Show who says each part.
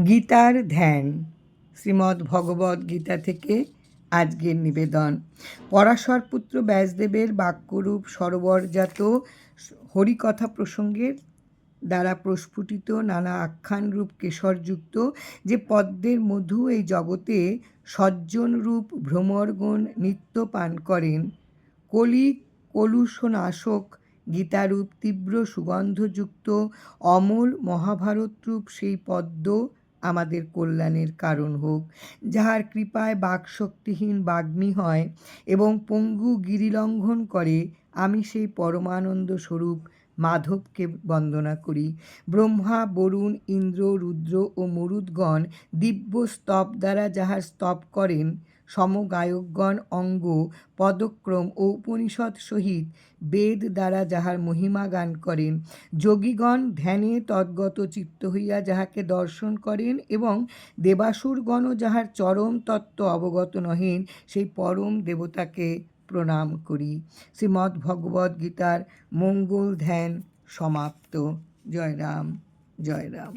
Speaker 1: গীতার ধ্যান। শ্রীমদ্ ভগবদ্ গীতা থেকে আজকের নিবেদন। পরাশর পুত্র ব্যাসদেবের বাক্যরূপ সরোবরজাত হরিকথা প্রসঙ্গের দ্বারা প্রস্ফুটিত নানা আখ্যানরূপ কেশরযুক্ত যে পদ্মের মধু এই জগতে সজ্জনরূপ ভ্রমরগণ নিত্য পান করেন, কলি কলুষনাশক গীতারূপ তীব্র সুগন্ধযুক্ত অমল মহাভারতরূপ সেই পদ্ম আমাদের কল্যাণের কারণ হোক। যাহার কৃপায় বাকশক্তিহীন বাগ্মী হয় এবং পঙ্গু গিরিলঙ্ঘন করে, আমি সেই পরমানন্দ স্বরূপ মাধবকে বন্দনা করি। ব্রহ্মা, বরুণ, ইন্দ্র, রুদ্র ও মরুদ্গণ দিব্য স্তব দ্বারা যাহার স্তব করেন, সমগায়কগণ অঙ্গ পদক্রম ও উপনিষদ সহিত বেদ দ্বারা যাহার মহিমা গান করেন, যোগীগণ ধ্যানে তদ্গত চিত্ত হইয়া যাহাকে দর্শন করেন এবং দেবাসুরগণও যাহার চরম তত্ত্ব অবগত নহেন, সেই পরম দেবতাকে প্রণাম করি। শ্রীমদ্ ভগবদ্ গীতার মঙ্গল ধ্যান সমাপ্ত। জয় রাম, জয় রাম।